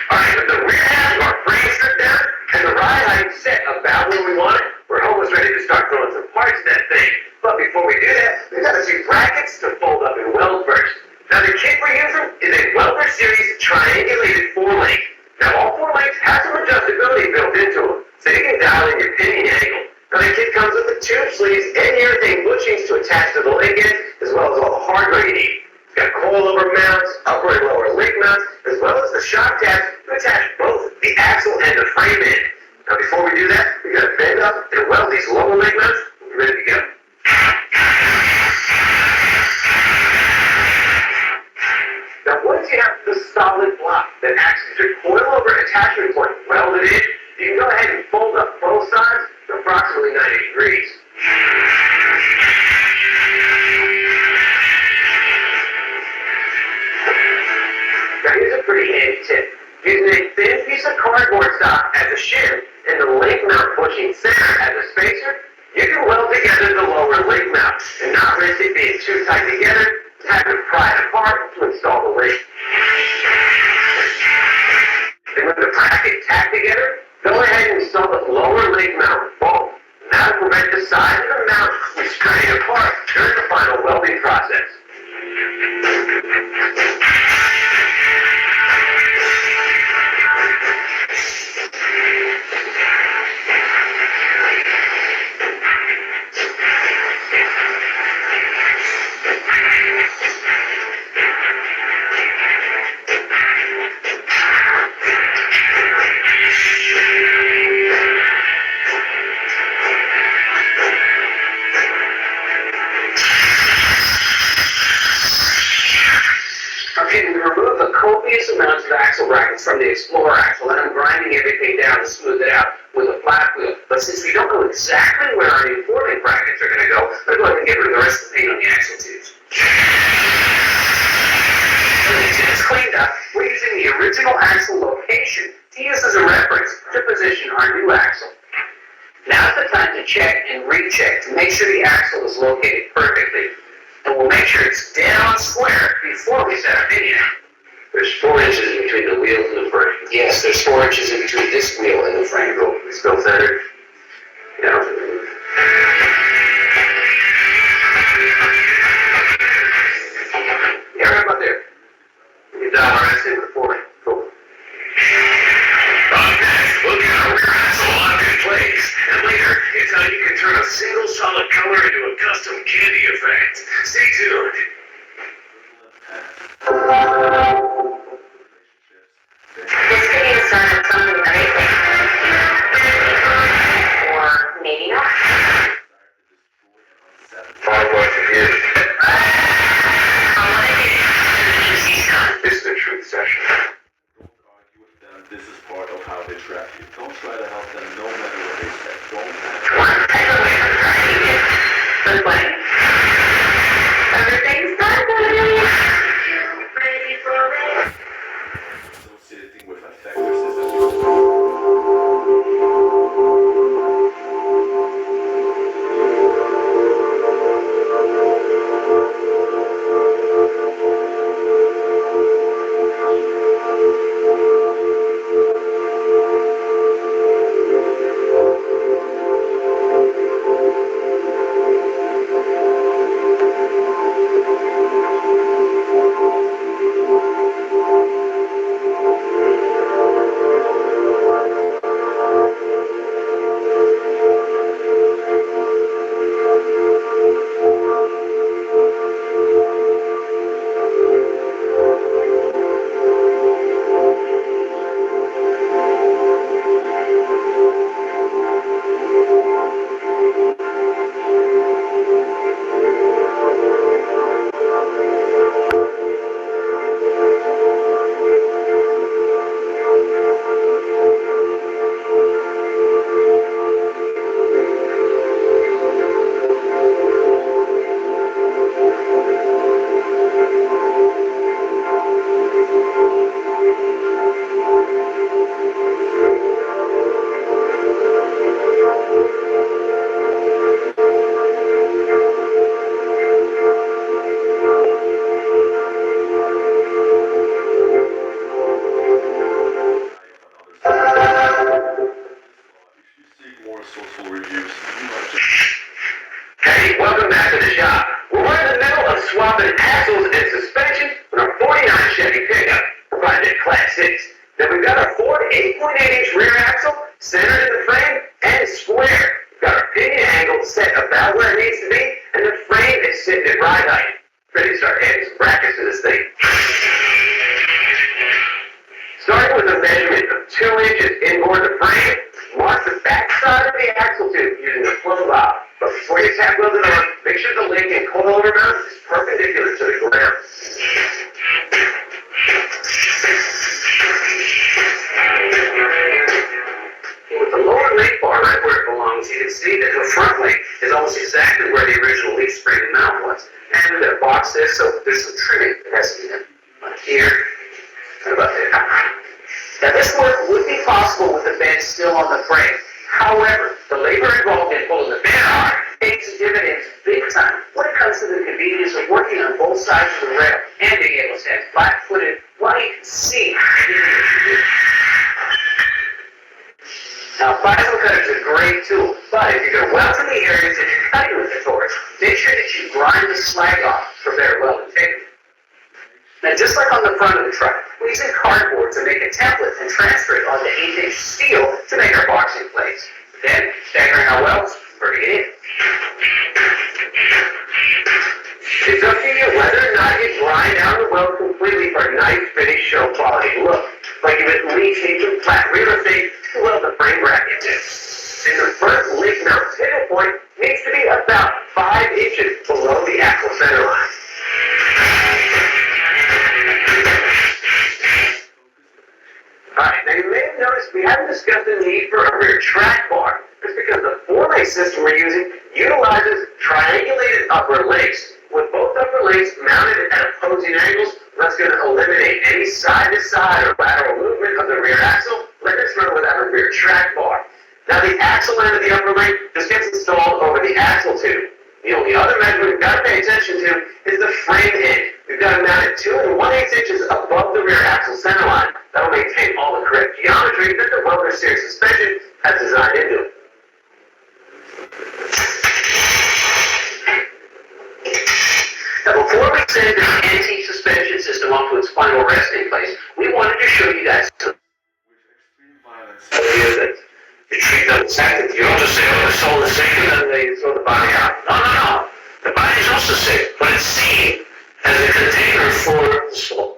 Alright, with the rear half of our frame stripped down and the ride height set about where we want it, we're almost ready to start throwing some parts at that thing. But before we do that, we've got a few brackets to fold up and weld first. Now the kit we're using is a Welder Series triangulated 4-link. Now all 4 links have some adjustability built into them, so you can dial in your pinion angle. Now the kit comes with the tube sleeves and urethane bushings to attach to the link ends, as well as all the hardware you need. It's got coilover mounts, upper and lower link mounts, as well as the shock tabs to attach both the axle and the frame end. Now before we do that, we gotta bend up and weld these lower link mounts, and we're ready to go. Now once you have the solid block that acts as your coilover attachment point welded in, you can go ahead and fold up both sides to approximately 90 degrees. Now here's a pretty handy tip. Using a thin piece of cardboard stock as a shim and the link mount bushing center as a spacer, you can weld together the lower link mount and not risk it being too tight together to have it pry it apart to install the link. And with the bracket tacked together, go ahead and install the lower link mount bolt. Now to prevent the sides of the mount from straying apart during the final welding process. Copious amounts of axle brackets from the Explorer axle, and I'm grinding everything down to smooth it out with a flat wheel. But since we don't know exactly where our new 4-link brackets are going to go, I'm going to get rid of the rest of the paint on the axle tubes. Until it's cleaned up, we're using the original axle location to use as a reference to position our new axle. Now's the time to check and recheck to make sure the axle is located perfectly. And we'll make sure it's dead on square before we set our pinion out. There's 4 inches between the wheels and the frame. Yes, there's 4 inches in between this wheel and the frame. It's still centered. Yeah. Yeah, right about there. You dial our ass in with 4 inches. Cool. Okay, we'll get our rear axle locked in place. And later, it's how you can turn a single solid color into a custom candy effect. Stay tuned. This could be the start of something amazing. Or maybe not. 5 months of years. This is the truth session. Don't argue with them. This is part of how they trap you. Don't try to help them no matter what they say. Don't But what? Everything's perfect. Ready for it. associating with effective systems. centered in the frame, and square. We've got our pinion angle set about where it needs to be, and the frame is sitting at right height. Ready to start adding some brackets to this thing. Starting with a measurement of 2 inches inboard the frame, mark the back side of the axle tube using a flow valve. But before you tap weld it on, make sure the link and coilover mount is perpendicular to the ground. With the lower link bar right where it belongs, you can see that the front link is almost exactly where the original leaf spring and mount was. And the box there, so there's some trimming that has to be done. About here, and about there. Now this work would be possible with the bed still on the frame. However, the labor involved in pulling the bed on pays dividends big time when it comes to the convenience of working on both sides of the rail and being able to stand flat-footed while you can see everything that you do. Now, Plasma Cutter is a great tool, but if you're going to weld to the areas that you're cutting with the torch, make sure that you grind the slag off for better weld integrity. Now, just like on the front of the truck, we're using cardboard to make a template and transfer it onto 8-inch steel to make our boxing plates. Then, staggering our welds, burning it in. It's up to you whether or not you grind down the weld completely for a nice, finished, show quality look. Like you would leave some flat real estate to weld the frame bracket to. And the first link mount pivot point needs to be about 5 inches below the axle center line. Alright, now you may have noticed we haven't discussed the need for a rear track bar. That's because the 4-link system we're using utilizes triangulated upper links. With both upper links mounted at opposing angles, that's going to eliminate any side-to-side or lateral movement of the rear axle, letting us run without a rear track bar. Now the axle end of the upper link just gets installed over the axle tube. The only other measurement we've got to pay attention to is the frame end. We've got to mount it 2 1/8 inches above the rear axle center line. That'll maintain all the correct geometry that the Welder Series suspension has designed into it. Now before we send the NT suspension system onto its final resting place, we wanted to show you guys some ideas that you treat them second. You don't just say, oh, the soul is sick, and then they throw the body out. No. The body is also sick, but it's seen as a container for the soul.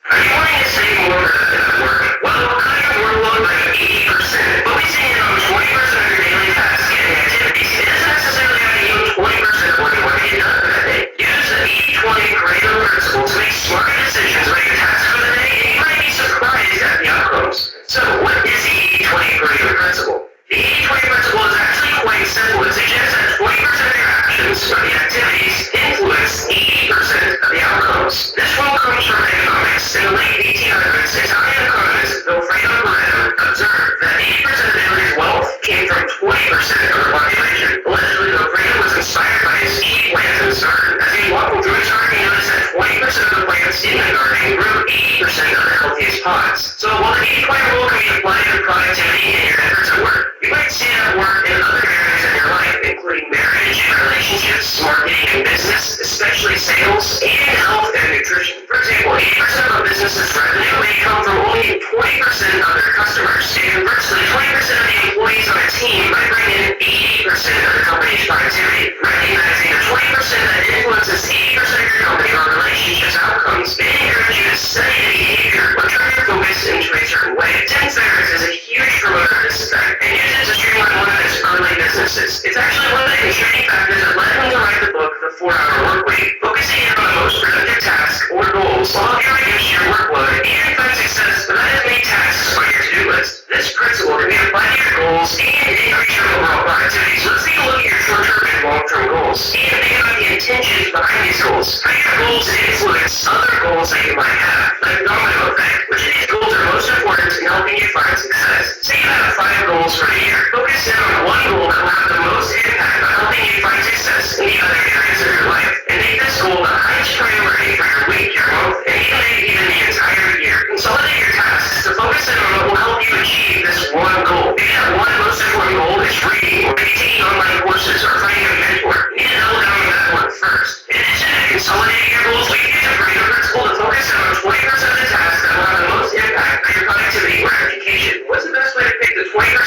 Are you wanting to save more work? Well, we'll cut your workload by 80%, but we say 20% of your daily tasks and activities. It doesn't necessarily have to yield 20% of what you want to get done for the day. Use the 80-20 Pareto principle to make smart decisions about your tasks for the day, and you might be surprised at the outcomes. So, what is the 80-20 Pareto principle? The 80-20 principle is actually quite simple. It suggests that 20% of your actions or the activities influence 80% of the outcomes. This rule comes from economics. In the late 1800s, Italian economist Vilfredo Pareto observed that 80% of Italy's wealth came from 20% of the population. Allegedly, Vilfredo was inspired by his tea plants in CERN. As he walked through his garden, he noticed that 20% of the plants in the garden grew 80% of the healthiest pods. So while the 80-20 rule can be applied to productivity in your efforts at work, you might see it at work in other areas of your life, including marriage, relationships, marketing, and business, especially sales, and health and nutrition. For example, 80% of a business's revenue may come from only 20% of their customers, and virtually 20% of the employees on a team might bring in 80% of the company's productivity. Recognizing that 20% that influences 80% of your company or relationships outcomes may encourage you to study the behavior or turn your focus into a certain way. Tim Ferriss is a huge promoter of this effect, and uses it to streamline one of his early businesses. It's actually one of the contributing factors that led him to write the book, The 4-Hour Workweek, focusing in on the most productive tasks or goals while helping reduce your workload and find success without as many tasks on your to-do list. This principle can be applied to your goals and increase your overall productivity. So let's take a look at your short-term and long-term goals and think about the intentions behind these goals. How your goals influence other goals that you might have, like the domino effect. Which of these goals are most important in helping you find success? Say you have 5 goals for the year. Focus in on one goal that will have the most impact on helping you find success in the other areas of your life. And make this goal the highest priority for your week, your month, and even the entire year. Consolidate your tasks to focus in on what will help you achieve this one goal. Maybe that one most important goal is reading, or maybe taking online courses, or finding a mentor. You need to double down on that one first. In addition to consolidating your goals, we can use the Pareto principle to focus in on 20% of the tasks that will have the most impact on your productivity or education. What's the best way to pick the 20%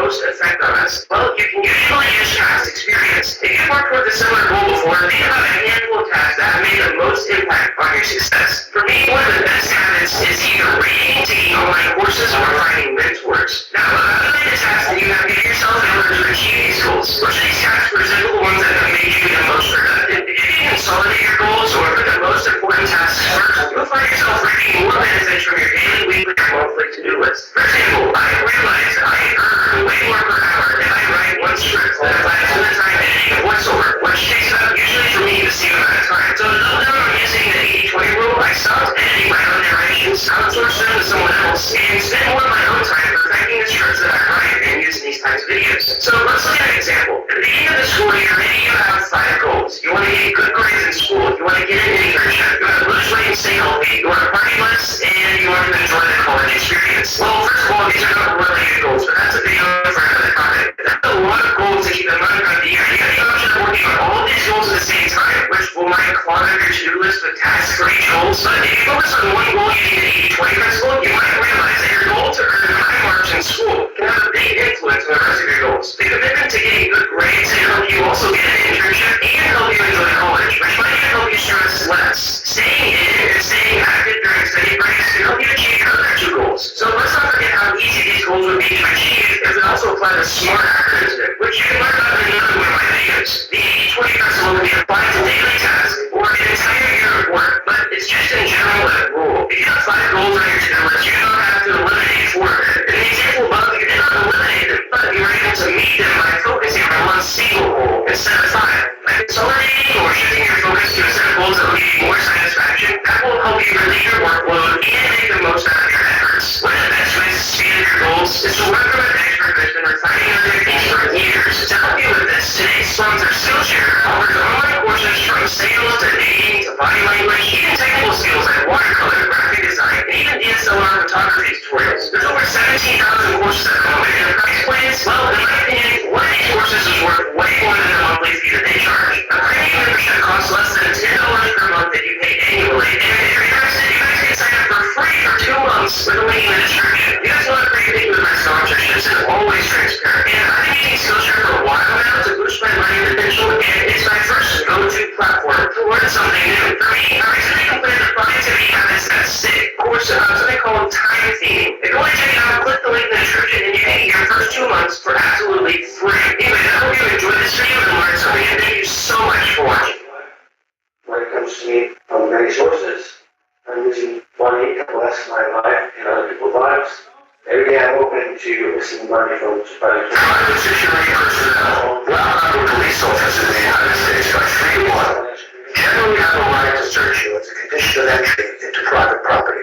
most effect on us? Well, you can usually use past experience. If you've worked with a similar goal before, think about a handful of tasks that have made the most impact on your success. For me, one of the best habits is either reading, taking online courses, or finding mentors. Now, evaluate the tasks that you have given yourself in order to achieve these goals. Which of these tasks resemble the ones that have made you the most productive? If you can consolidate your goals or put the most important tasks first, you'll find yourself reaping more benefits from your daily, weekly, or monthly to-do list. For example, I realize I earn way more per hour if I write one script than if I spend the time editing a voiceover, which takes up usually for me the same amount of time. So to double down on using the 80-20 rule, I stopped editing my own narrations, outsourced them to someone else, and spend more of my own time perfecting the scripts that I write and use in these kinds of videos. So let's look at an example. At the beginning of the school year, maybe you have 5 goals. You want to get good grades in school, you want to get an internship, you want to lose weight and stay healthy, you want to party less, and you want to enjoy the college experience. Well, first of all, these are not really good goals, but that's a video for another topic. That's a lot of goals to keep in mind throughout the year. You have the option of working on all of these goals at the same time, which will might clog up your to-do list with tasks for each goal. So if you focus on one goal using the 80-20 principle, you might realize that your goal to earn high marks in school can have a big influence on the rest of your goals. The commitment to getting good grades can help you also get an internship and help you enjoy college, which might even help you stress less. Staying in and staying active during study breaks can help you achieve your other 2 goals. So let's not forget how easy these goals would be to achieve if we also apply the SMART acronym to it, which you can learn about in another one of my videos. The 80-20 principle can be applied to daily tasks or an entire year of work, but it's just in general a rule. If you have 5 goals on your to-do list, you don't have to eliminate 4 of them. In the example above, you did not eliminate them, but you were able to meet them by focusing on one single goal instead of 5. By consolidating or shifting your focus to a set of goals that will give you more satisfaction, that will help you relieve your workload and make the most out of your efforts. One of the best ways to speed up your goals is to work with an expert who's been refining your techniques for years. To help you with this, today's sponsor, Skillshare, offers online courses from sales to dating to body language, even technical skills like watercolor, graphic design, and even DSLR photography tutorials. There's over 17,000 courses at the moment, and the price points, well, in my opinion, one of these courses is worth way more than the monthly fee that they charge. A premium membership costs less than $10 per month that you pay annually, and if you're interested, you guys can sign up for free for 2 months with a link in the description. You guys know I'm pretty big with my sponsorships and always transparent, and I've been using Skillshare for a while now to boost my money potential, and it's my first go-to platform to learn something new. For me, I recently completed the productivity habits that stick course about something called time theming. If you want to check it out, click the link in the description, and you can get your first 2 months for absolutely free. Anyway, I hope you enjoyed this video and learned something, and thank you so much for watching. When it comes to me from many sources, I'm using money to bless my life and other people's lives. Every day I'm open to receiving money from private Security personnel, well, police officers in the United States by 3-1, generally have a right to search you as a condition of entry into private property.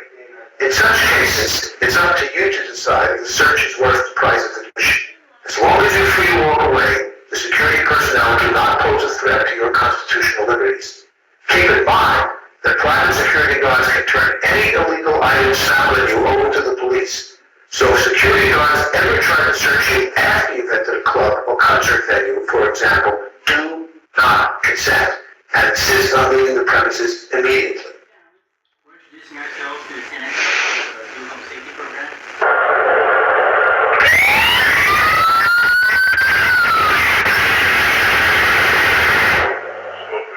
In such cases, it's up to you to decide if the search is worth the price of admission. As long as you're free to walk away, the security personnel do not pose a threat to your constitutional liberties. Keep in mind that private security guards can turn any illegal items found on you over to the police. So if security guards ever try to search you after you've entered a club or concert venue, for example, do not consent and insist on leaving the premises immediately. We're introducing ourselves to the tenants of our new home safety program.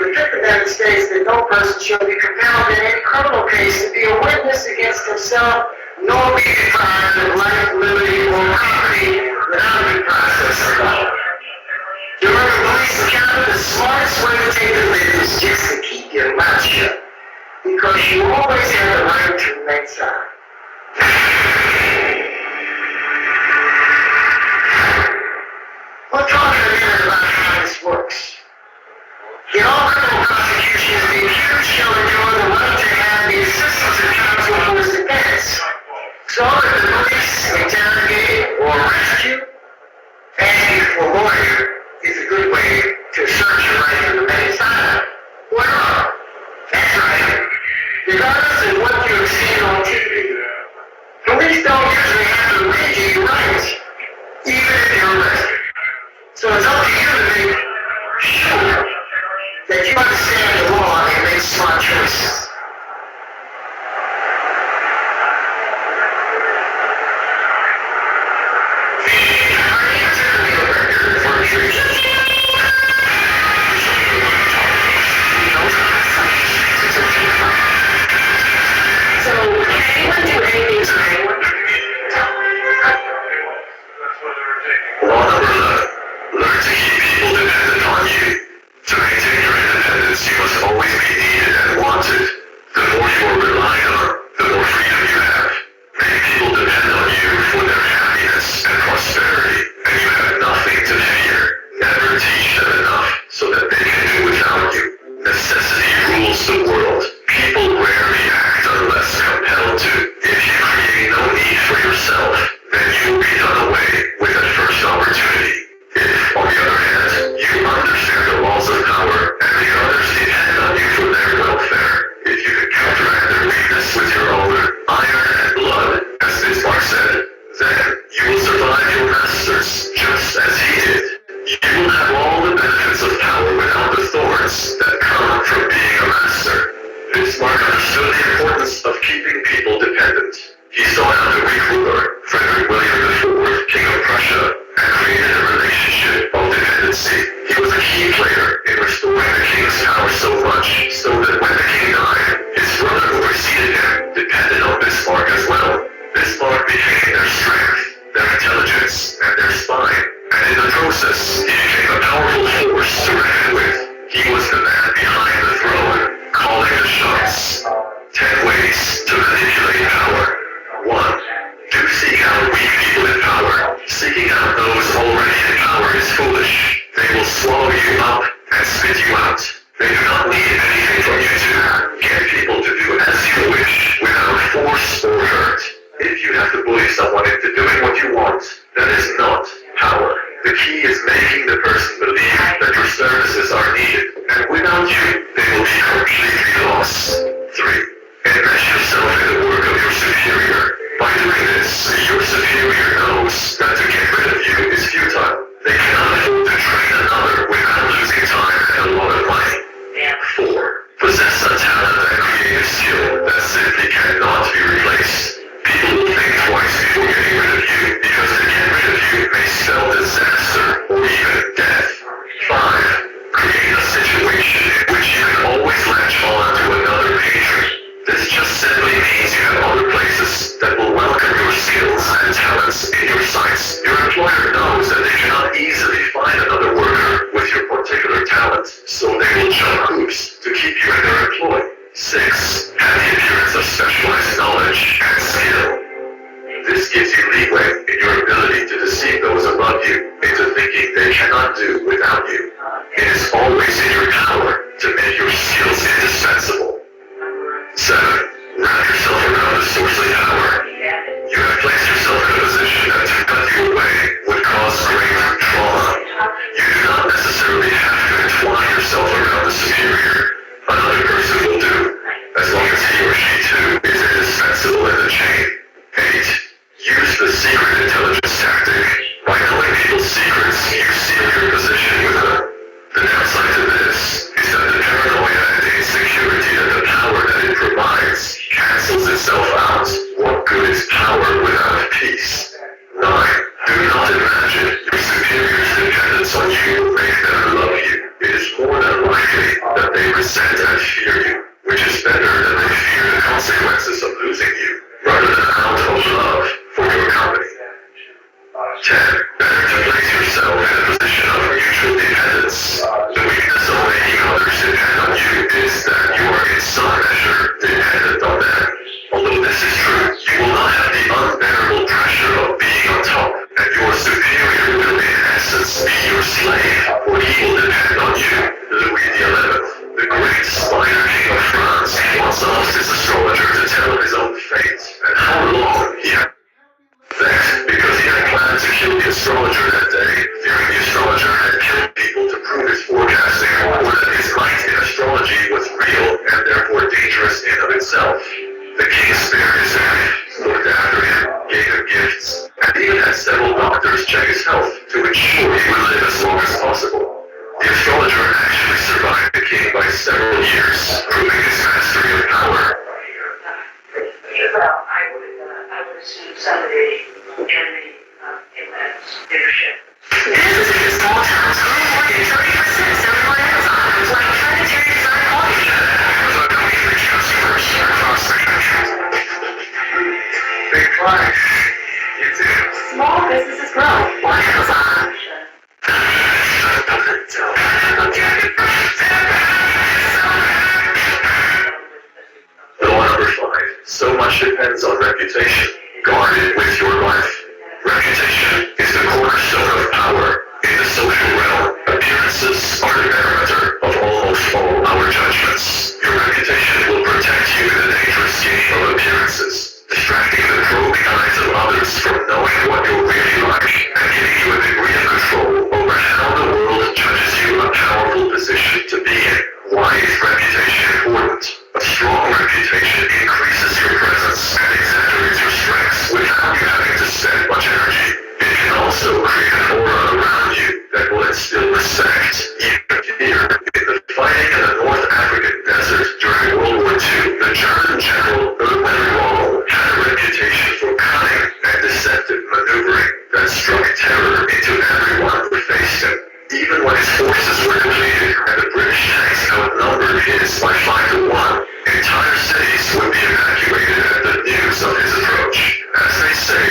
The fifth amendment states that no person shall be compelled in any criminal case to be a witness against himself, nor be deprived of life, liberty, or property without due process of law. Remember, police encounter the smartest way to take the live is just to keep your mouth shut, because you always have the right to remain silent. We'll talk in a minute about how this works. In all criminal prosecutions, the accused shall enjoy the right to have the assistance of counsel for his defense. So if the police interrogate or arrest you, asking for a lawyer is a good way to assert your right to remain silent. Or not. That's right. Regardless of what you have seen on TV, police don't usually have to read you your rights, even if you're arrested. So it's up to you to make sure that you understand the law and make smart choices. The gained their strength, their intelligence, and their spine. And in the process, he became a powerful force to reckon with. He was the man behind the throne, calling the shots. 10 ways to manipulate power. 1. Do seek out weak people in power. Seeking out those already in power is foolish. They will swallow you up and spit you out. They do not need anything from you to get people to do as you wish without force or hurt. If you have to bully someone into doing what you want, that is not power. The key is making the person believe that your services are needed, and without you, they will be completely lost. 3. Enmesh yourself in the work of your superior. By doing this, your superior knows that to get rid of you is futile. They cannot afford to train another without losing time and a lot of money. 4. Possess a talent and creative skill that simply cannot be replaced. People will think twice before getting rid of you, because to get rid of you may spell disaster or even death. 5. Create a situation in which you can always latch on to another patron. This just simply means you have other places that will welcome your skills and talents in your sites. Your employer knows that they cannot easily find another worker with your particular talent, so they will jump hoops to keep you in their employ. 6. Have the appearance of specialized knowledge and skill. This gives you leeway in your ability to deceive those above you into thinking they cannot do without you. It is always in your power to make your skills indispensable. 7. Wrap yourself around the source of power. You have placed yourself in a position that to cut you away would cause great trauma. You do not necessarily have to entwine yourself around the superior. Another person will do, as long as he or she too is indispensable in the chain. 8. Use the secret intelligence tactic. By knowing people's secrets, you seal your position with them. The downside to this is that the paranoia and insecurity that the power that it provides cancels itself out. What good is power without peace? 9. Do not imagine your superior's dependence on you will make them love you. It is more than likely that they resent and fear you, which is better than they fear the consequences of losing you, rather than out of love for your company. 10. Better to place yourself in a position of mutual dependence. The weakness of making others depend on you is that you are in some measure dependent on them. Although this is true, you will not have the unbearable pressure of being on top, and your superior will in essence be your slave, for he will depend on you. Louis XI, the great spider king of France, once asked his astrologer to tell his own fate, and how long he had vexed because he had planned to kill the astrologer that day, fearing the astrologer had killed people to prove his forecasting, or that his might in astrology was real and therefore dangerous in of itself. The king spared his wife, looked after him, gave him gifts, and even had several doctors check his health to ensure he would live as long as possible. The astrologer actually survived the king by several years, proving his mastery of power. Well, I would assume somebody in that leadership. Businesses in small towns grow more than 30% selling on Amazon, like planetary design coffee. Customers across the country. Big price. You do. Small businesses grow on Amazon. Law number 5. So much depends on reputation. Guard it with your life. Reputation is the cornerstone of power. In the social realm, appearances are the barometer of almost all our judgments. Your reputation will protect you in the dangerous game of appearances, distracting the probing eyes of others from knowing what you're really like, and giving you a degree of control over how the world judges you a powerful position to be in. Why is reputation important? A strong reputation increases your presence and exaggerates your strengths without you having to spend much energy. It can also create an aura around you that will instill respect, even fear. In the fighting in the North African desert during World War II, the German general Erwin Rommel had a reputation for cunning and deceptive maneuvering that struck terror into everyone who faced him. Even when his forces were depleted and the British tanks outnumbered his by 5 to 1, entire cities would be evacuated at the news of his approach. As they say,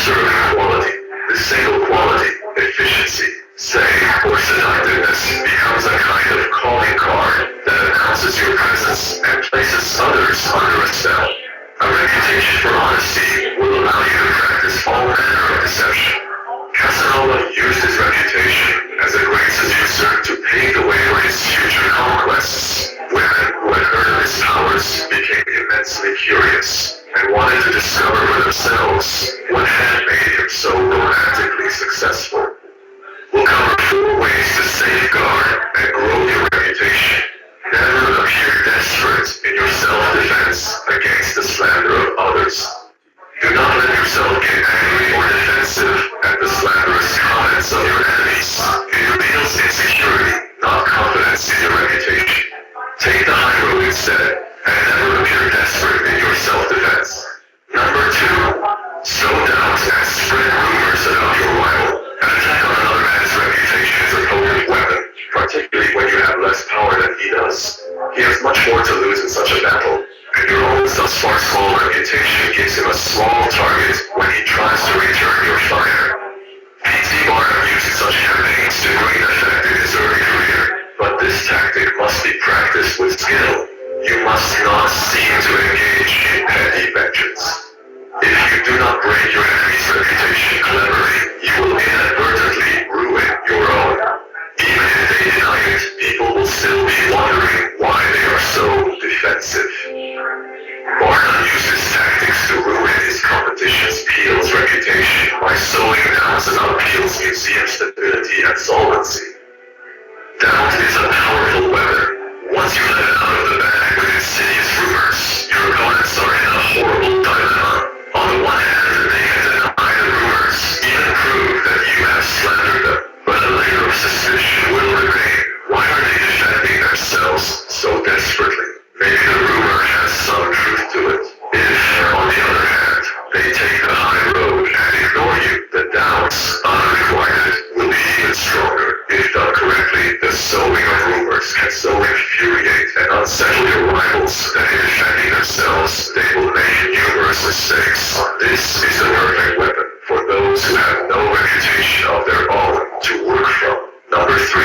serve quality. This single quality, efficiency, say, or seductiveness becomes a kind of calling card that announces your presence and places others under a spell. A reputation for honesty will allow you to practice all manner of deception. Casanova used his reputation as a great seducer to pave the way for his future conquests. Women who had heard of his powers became immensely curious and wanted to discover for themselves what had made him so romantically successful. We'll cover 4 ways to safeguard and grow your reputation. Never appear desperate in your self-defense against the slander of others. Do not let yourself get angry or defensive at the slanderous comments of your enemies. It reveals insecurity, not confidence in your reputation. Take the high road instead, and never appear desperate in your self-defense. Number 2, sow doubt and spread rumors about your rival. An attack on another man's reputation is a potent weapon, particularly when you have less power than he does. He has much more to lose in such a battle, and your own thus far small reputation gives him a small target when he tries to return your fire. P.T. Barnum used such campaigns to great effect in his early career, but this tactic must be practiced with skill. You must not seem to engage in petty vengeance. If you do not break your enemy's reputation cleverly, you will inadvertently ruin your own. Even if they deny it, people will still be wondering why they are so defensive. Barnum used his tactics to ruin his competition's Peel's reputation by sowing doubts about Peel's museum stability and solvency. Doubt is a powerful weapon. Once you let it out of the bag with insidious rumors, your opponents are in a horrible dilemma. On the one hand, they can deny the rumors, even prove that you have slandered them, but a layer of suspicion will remain. Why are they defending themselves so desperately? Maybe the rumor has some truth to it. If, on the other hand, they take the high road and ignore you, the doubts, unrequited, will be even stronger. If done correctly, the sowing of rumors can so infuriate and unsettle your rivals that in defending themselves, they will make numerous mistakes. This is a perfect weapon for those who have no reputation of their own to work from. Number 3.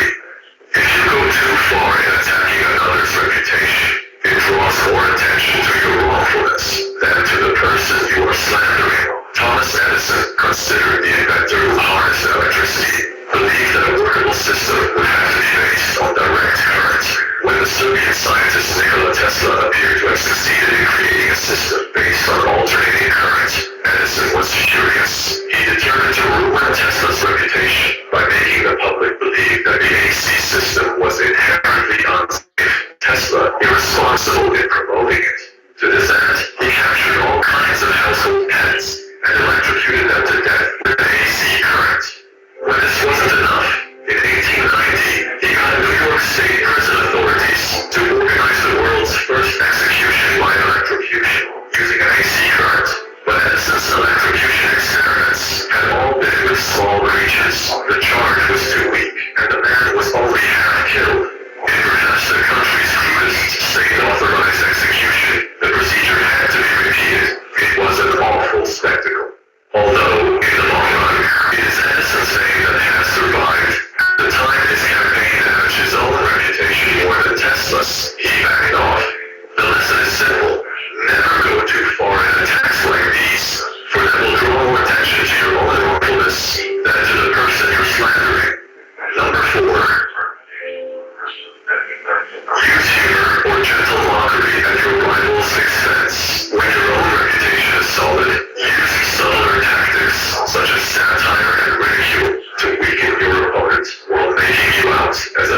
If you go too far in attacking another's reputation, it draws more attention to your wrongfulness than to the person you are slandering. Thomas Edison, considered the inventor who harnessed electricity, believed that a workable system would have to be based on direct current. When the Soviet scientist Nikola Tesla appeared to have succeeded in creating a system based on alternating current, Edison was furious. He determined to ruin Tesla's reputation by making the public believe that the AC system was inherently unsafe. Tesla, irresponsible in promoting it. To this end, he captured all kinds of household pets and electrocuted them to death with an AC current. When this wasn't enough, in 1890, he got New York State prison authorities to organize the world's first execution by electrocution using an AC current. But Edison's electrocution experiments had all been with small breaches. The charge was too weak, and the man was only half killed. In perhaps the country's crudest state-authorized execution, the procedure had to be repeated. It was an awful spectacle. Although, in the long run, it is Edison's fame that has survived. The time his campaign damaged his own reputation more than Tesla's, he backed off. The lesson is simple. Never go too far in attacks like these, for that will draw more attention to your own wrongfulness than to the person you're slandering. Number 4. Use humor or gentle mockery at your rival's expense. When your own reputation is solid, use subtler tactics such as satire and ridicule to weaken your opponent while making you out as a